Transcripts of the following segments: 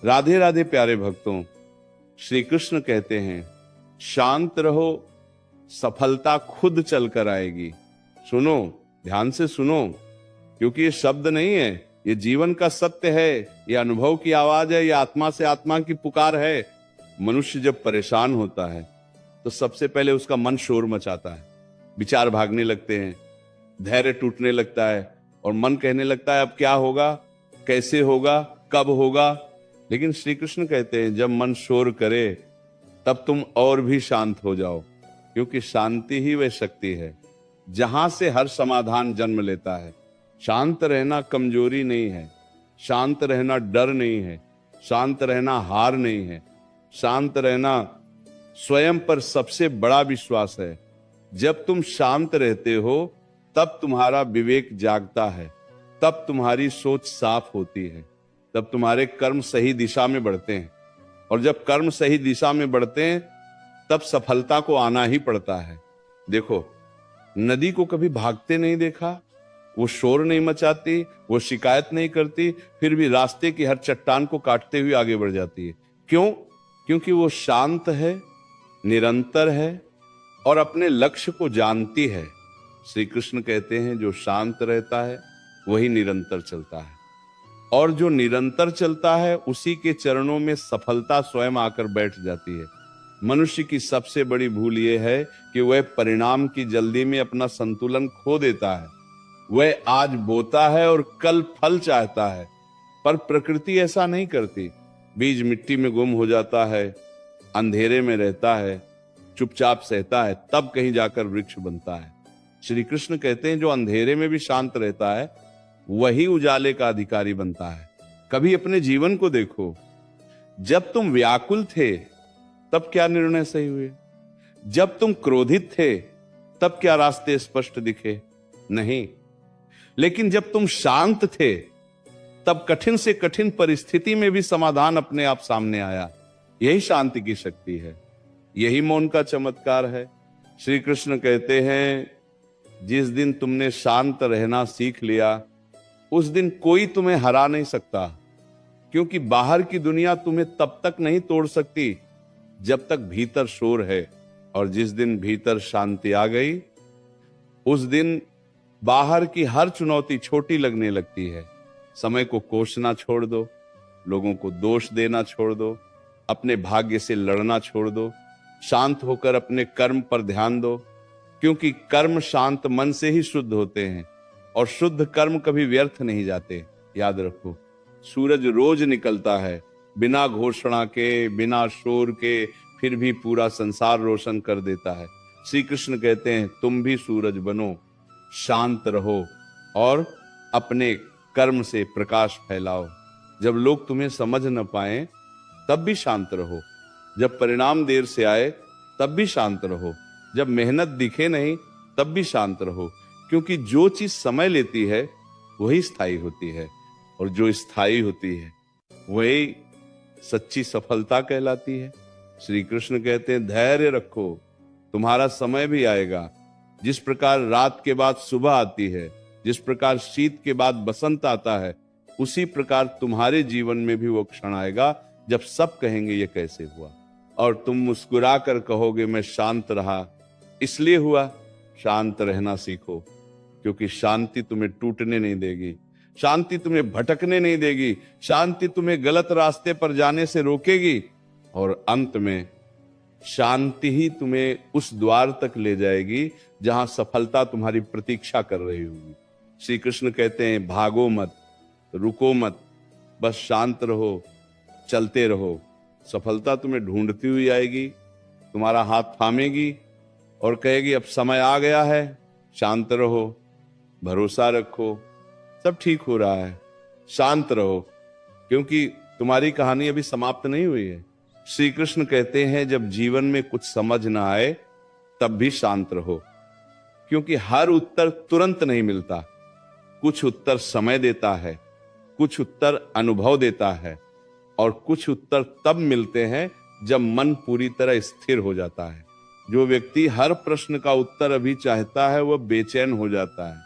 राधे राधे प्यारे भक्तों, श्री कृष्ण कहते हैं शांत रहो, सफलता खुद चल कर आएगी। सुनो, ध्यान से सुनो, क्योंकि ये शब्द नहीं है, ये जीवन का सत्य है, ये अनुभव की आवाज है, ये आत्मा से आत्मा की पुकार है। मनुष्य जब परेशान होता है तो सबसे पहले उसका मन शोर मचाता है, विचार भागने लगते हैं, धैर्य टूटने लगता है और मन कहने लगता है अब क्या होगा, कैसे होगा, कब होगा। लेकिन श्री कृष्ण कहते हैं जब मन शोर करे तब तुम और भी शांत हो जाओ, क्योंकि शांति ही वह शक्ति है जहां से हर समाधान जन्म लेता है। शांत रहना कमजोरी नहीं है, शांत रहना डर नहीं है, शांत रहना हार नहीं है, शांत रहना स्वयं पर सबसे बड़ा विश्वास है। जब तुम शांत रहते हो तब तुम्हारा विवेक जागता है, तब तुम्हारी सोच साफ होती है, तब तुम्हारे कर्म सही दिशा में बढ़ते हैं। और जब कर्म सही दिशा में बढ़ते हैं तब सफलता को आना ही पड़ता है। देखो, नदी को कभी भागते नहीं देखा, वो शोर नहीं मचाती, वो शिकायत नहीं करती, फिर भी रास्ते की हर चट्टान को काटते हुए आगे बढ़ जाती है। क्यों? क्योंकि वो शांत है, निरंतर है और अपने लक्ष्य को जानती है। श्री कृष्ण कहते हैं जो शांत रहता है वही निरंतर चलता है, और जो निरंतर चलता है उसी के चरणों में सफलता स्वयं आकर बैठ जाती है। मनुष्य की सबसे बड़ी भूल यह है कि वह परिणाम की जल्दी में अपना संतुलन खो देता है। वह आज बोता है और कल फल चाहता है, पर प्रकृति ऐसा नहीं करती। बीज मिट्टी में गुम हो जाता है, अंधेरे में रहता है, चुपचाप सहता है, तब कहीं जाकर वृक्ष बनता है। श्री कृष्ण कहते हैं जो अंधेरे में भी शांत रहता है वही उजाले का अधिकारी बनता है। कभी अपने जीवन को देखो, जब तुम व्याकुल थे तब क्या निर्णय सही हुए? जब तुम क्रोधित थे तब क्या रास्ते स्पष्ट दिखे? नहीं। लेकिन जब तुम शांत थे तब कठिन से कठिन परिस्थिति में भी समाधान अपने आप सामने आया। यही शांति की शक्ति है, यही मौन का चमत्कार है। श्री कृष्ण कहते हैं जिस दिन तुमने शांत रहना सीख लिया उस दिन कोई तुम्हें हरा नहीं सकता, क्योंकि बाहर की दुनिया तुम्हें तब तक नहीं तोड़ सकती जब तक भीतर शोर है। और जिस दिन भीतर शांति आ गई उस दिन बाहर की हर चुनौती छोटी लगने लगती है। समय को कोसना छोड़ दो, लोगों को दोष देना छोड़ दो, अपने भाग्य से लड़ना छोड़ दो, शांत होकर अपने कर्म पर ध्यान दो, क्योंकि कर्म शांत मन से ही शुद्ध होते हैं और शुद्ध कर्म कभी व्यर्थ नहीं जाते। याद रखो, सूरज रोज निकलता है, बिना घोषणा के, बिना शोर के, फिर भी पूरा संसार रोशन कर देता है। श्री कृष्ण कहते हैं तुम भी सूरज बनो, शांत रहो और अपने कर्म से प्रकाश फैलाओ। जब लोग तुम्हें समझ न पाए तब भी शांत रहो, जब परिणाम देर से आए तब भी शांत रहो, जब मेहनत दिखे नहीं तब भी शांत रहो, क्योंकि जो चीज समय लेती है वही स्थायी होती है, और जो स्थायी होती है वही सच्ची सफलता कहलाती है। श्री कृष्ण कहते हैं धैर्य रखो, तुम्हारा समय भी आएगा। जिस प्रकार रात के बाद सुबह आती है, जिस प्रकार शीत के बाद बसंत आता है, उसी प्रकार तुम्हारे जीवन में भी वो क्षण आएगा जब सब कहेंगे ये कैसे हुआ, और तुम मुस्कुरा कर कहोगे मैं शांत रहा, इसलिए हुआ। शांत रहना सीखो, क्योंकि शांति तुम्हें टूटने नहीं देगी, शांति तुम्हें भटकने नहीं देगी, शांति तुम्हें गलत रास्ते पर जाने से रोकेगी, और अंत में शांति ही तुम्हें उस द्वार तक ले जाएगी जहां सफलता तुम्हारी प्रतीक्षा कर रही होगी। श्री कृष्ण कहते हैं भागो मत, रुको मत, बस शांत रहो, चलते रहो। सफलता तुम्हें ढूंढती हुई आएगी, तुम्हारा हाथ थामेगी और कहेगी अब समय आ गया है, शांत रहो, भरोसा रखो, सब ठीक हो रहा है, शांत रहो, क्योंकि तुम्हारी कहानी अभी समाप्त नहीं हुई है। श्री कृष्ण कहते हैं जब जीवन में कुछ समझ ना आए तब भी शांत रहो, क्योंकि हर उत्तर तुरंत नहीं मिलता। कुछ उत्तर समय देता है, कुछ उत्तर अनुभव देता है, और कुछ उत्तर तब मिलते हैं जब मन पूरी तरह स्थिर हो जाता है। जो व्यक्ति हर प्रश्न का उत्तर अभी चाहता है वह बेचैन हो जाता है,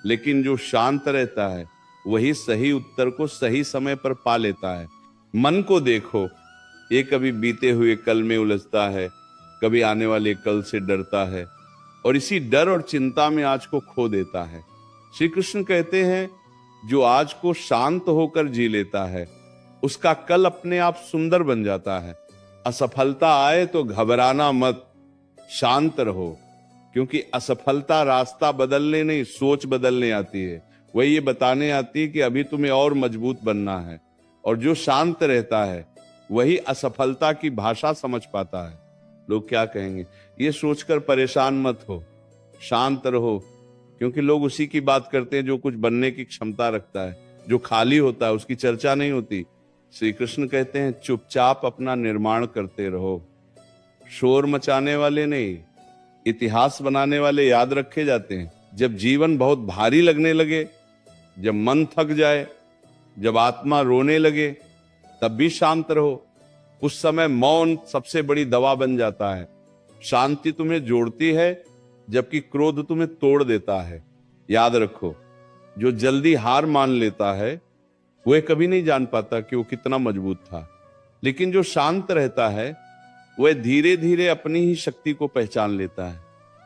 लेकिन जो शांत रहता है वही सही उत्तर को सही समय पर पा लेता है। मन को देखो, ये कभी बीते हुए कल में उलझता है, कभी आने वाले कल से डरता है और इसी डर और चिंता में आज को खो देता है। श्री कृष्ण कहते हैं जो आज को शांत होकर जी लेता है उसका कल अपने आप सुंदर बन जाता है। असफलता आए तो घबराना मत, शांत रहो, क्योंकि असफलता रास्ता बदलने नहीं, सोच बदलने आती है। वही ये बताने आती है कि अभी तुम्हें और मजबूत बनना है। और जो शांत रहता है वही असफलता की भाषा समझ पाता है। लोग क्या कहेंगे ये सोचकर परेशान मत हो, शांत रहो, क्योंकि लोग उसी की बात करते हैं जो कुछ बनने की क्षमता रखता है। जो खाली होता है उसकी चर्चा नहीं होती। श्री कृष्ण कहते हैं चुपचाप अपना निर्माण करते रहो, शोर मचाने वाले नहीं, इतिहास बनाने वाले याद रखे जाते हैं। जब जीवन बहुत भारी लगने लगे, जब मन थक जाए, जब आत्मा रोने लगे, तब भी शांत रहो। उस समय मौन सबसे बड़ी दवा बन जाता है। शांति तुम्हें जोड़ती है जबकि क्रोध तुम्हें तोड़ देता है। याद रखो, जो जल्दी हार मान लेता है वह कभी नहीं जान पाता कि वो कितना मजबूत था, लेकिन जो शांत रहता है वह धीरे धीरे अपनी ही शक्ति को पहचान लेता है।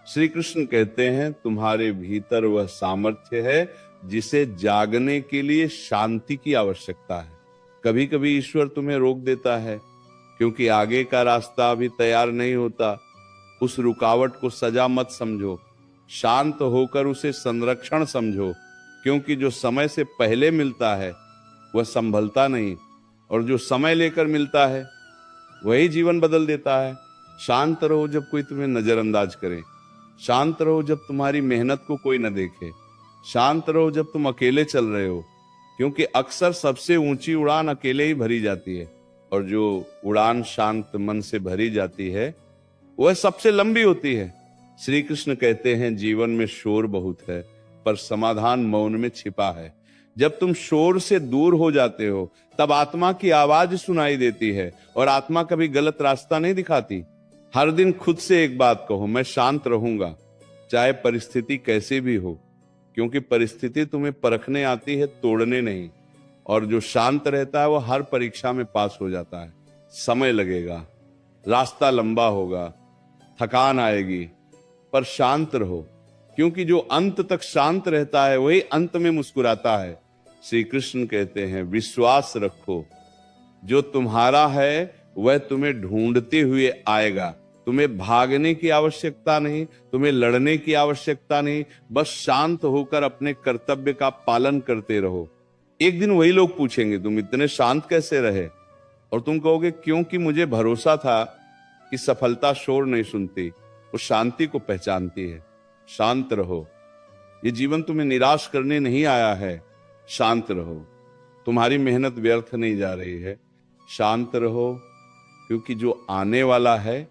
श्री कृष्ण कहते हैं तुम्हारे भीतर वह सामर्थ्य है जिसे जागने के लिए शांति की आवश्यकता है। कभी कभी ईश्वर तुम्हें रोक देता है क्योंकि आगे का रास्ता अभी तैयार नहीं होता। उस रुकावट को सजा मत समझो, शांत होकर उसे संरक्षण समझो, क्योंकि जो समय से पहले मिलता है वह संभलता नहीं, और जो समय लेकर मिलता है वही जीवन बदल देता है। शांत रहो जब कोई तुम्हें नजरअंदाज करे, शांत रहो जब तुम्हारी मेहनत को कोई न देखे, शांत रहो जब तुम अकेले चल रहे हो, क्योंकि अक्सर सबसे ऊंची उड़ान अकेले ही भरी जाती है, और जो उड़ान शांत मन से भरी जाती है वह सबसे लंबी होती है। श्री कृष्ण कहते हैं जीवन में शोर बहुत है पर समाधान मौन में छिपा है। जब तुम शोर से दूर हो जाते हो तब आत्मा की आवाज सुनाई देती है, और आत्मा कभी गलत रास्ता नहीं दिखाती। हर दिन खुद से एक बात कहो, मैं शांत रहूंगा चाहे परिस्थिति कैसे भी हो, क्योंकि परिस्थिति तुम्हें परखने आती है, तोड़ने नहीं। और जो शांत रहता है वो हर परीक्षा में पास हो जाता है। समय लगेगा, रास्ता लंबा होगा, थकान आएगी, पर शांत रहो, क्योंकि जो अंत तक शांत रहता है वही अंत में मुस्कुराता है। श्री कृष्ण कहते हैं विश्वास रखो, जो तुम्हारा है वह तुम्हें ढूंढते हुए आएगा। तुम्हें भागने की आवश्यकता नहीं, तुम्हें लड़ने की आवश्यकता नहीं, बस शांत होकर अपने कर्तव्य का पालन करते रहो। एक दिन वही लोग पूछेंगे तुम इतने शांत कैसे रहे, और तुम कहोगे क्योंकि मुझे भरोसा था कि सफलता शोर नहीं सुनती, वो शांति को पहचानती है। शांत रहो, ये जीवन तुम्हें निराश करने नहीं आया है। शांत रहो, तुम्हारी मेहनत व्यर्थ नहीं जा रही है। शांत रहो, क्योंकि जो आने वाला है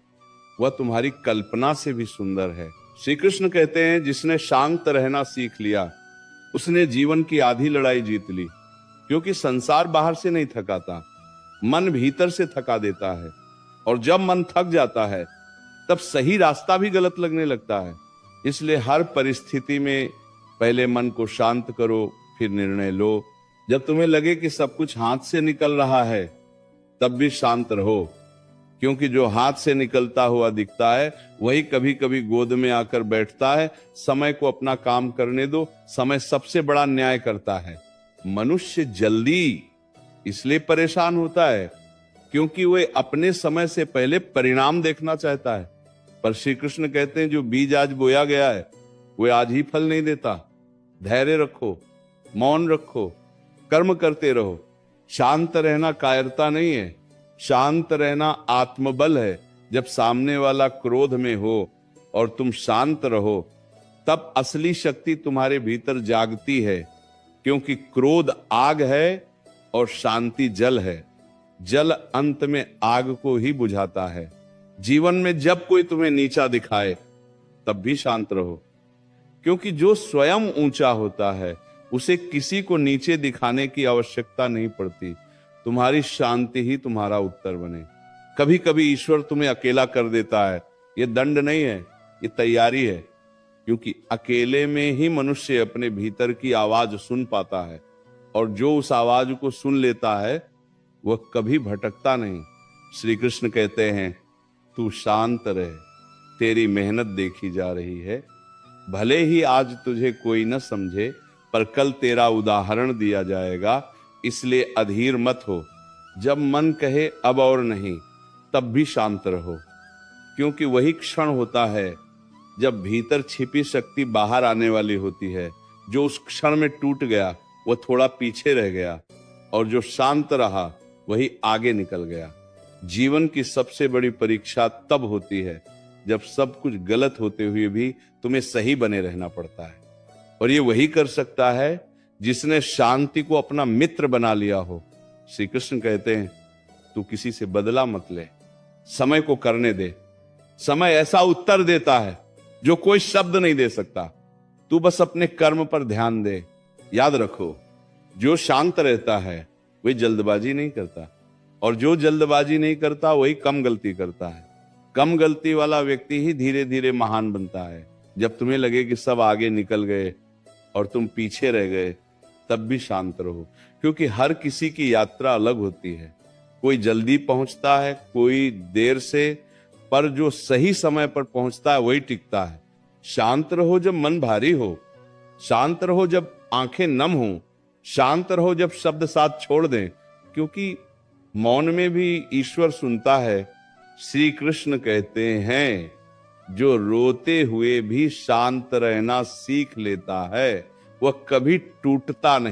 वह तुम्हारी कल्पना से भी सुंदर है। श्री कृष्ण कहते हैं जिसने शांत रहना सीख लिया उसने जीवन की आधी लड़ाई जीत ली, क्योंकि संसार बाहर से नहीं थकाता, मन भीतर से थका देता है। और जब मन थक जाता है तब सही रास्ता भी गलत लगने लगता है। इसलिए हर परिस्थिति में पहले मन को शांत करो, फिर निर्णय लो। जब तुम्हें लगे कि सब कुछ हाथ से निकल रहा है तब भी शांत रहो, क्योंकि जो हाथ से निकलता हुआ दिखता है वही कभी कभी गोद में आकर बैठता है। समय को अपना काम करने दो, समय सबसे बड़ा न्याय करता है। मनुष्य जल्दी इसलिए परेशान होता है क्योंकि वह अपने समय से पहले परिणाम देखना चाहता है। पर श्री कृष्ण कहते हैं जो बीज आज बोया गया है वह आज ही फल नहीं देता। धैर्य रखो, मौन रखो, कर्म करते रहो। शांत रहना कायरता नहीं है, शांत रहना आत्मबल है। जब सामने वाला क्रोध में हो और तुम शांत रहो तब असली शक्ति तुम्हारे भीतर जागती है, क्योंकि क्रोध आग है और शांति जल है। जल अंत में आग को ही बुझाता है। जीवन में जब कोई तुम्हें नीचा दिखाए तब भी शांत रहो, क्योंकि जो स्वयं ऊंचा होता है उसे किसी को नीचे दिखाने की आवश्यकता नहीं पड़ती। तुम्हारी शांति ही तुम्हारा उत्तर बने। कभी कभी ईश्वर तुम्हें अकेला कर देता है, ये दंड नहीं है, ये तैयारी है, क्योंकि अकेले में ही मनुष्य अपने भीतर की आवाज सुन पाता है। और जो उस आवाज को सुन लेता है वह कभी भटकता नहीं। श्री कृष्ण कहते हैं तू शांत रह, तेरी मेहनत देखी जा रही है। भले ही आज तुझे कोई न समझे, पर कल तेरा उदाहरण दिया जाएगा, इसलिए अधीर मत हो। जब मन कहे अब और नहीं, तब भी शांत रहो, क्योंकि वही क्षण होता है जब भीतर छिपी शक्ति बाहर आने वाली होती है। जो उस क्षण में टूट गया वह थोड़ा पीछे रह गया, और जो शांत रहा वही आगे निकल गया। जीवन की सबसे बड़ी परीक्षा तब होती है जब सब कुछ गलत होते हुए भी तुम्हें सही बने रहना पड़ता है, और ये वही कर सकता है जिसने शांति को अपना मित्र बना लिया हो। श्री कृष्ण कहते हैं तू किसी से बदला मत ले, समय को करने दे। समय ऐसा उत्तर देता है जो कोई शब्द नहीं दे सकता। तू बस अपने कर्म पर ध्यान दे। याद रखो, जो शांत रहता है वही जल्दबाजी नहीं करता, और जो जल्दबाजी नहीं करता वही कम गलती करता है। कम गलती वाला व्यक्ति ही धीरे धीरे महान बनता है। जब तुम्हें लगे कि सब आगे निकल गए और तुम पीछे रह गए, तब भी शांत रहो, क्योंकि हर किसी की यात्रा अलग होती है। कोई जल्दी पहुंचता है, कोई देर से, पर जो सही समय पर पहुंचता है वही टिकता है। शांत रहो जब मन भारी हो, शांत रहो जब आंखें नम हो, शांत रहो जब शब्द साथ छोड़ दें, क्योंकि मौन में भी ईश्वर सुनता है। श्री कृष्ण कहते हैं जो रोते हुए भी शांत रहना सीख लेता है, वह कभी टूटता नहीं।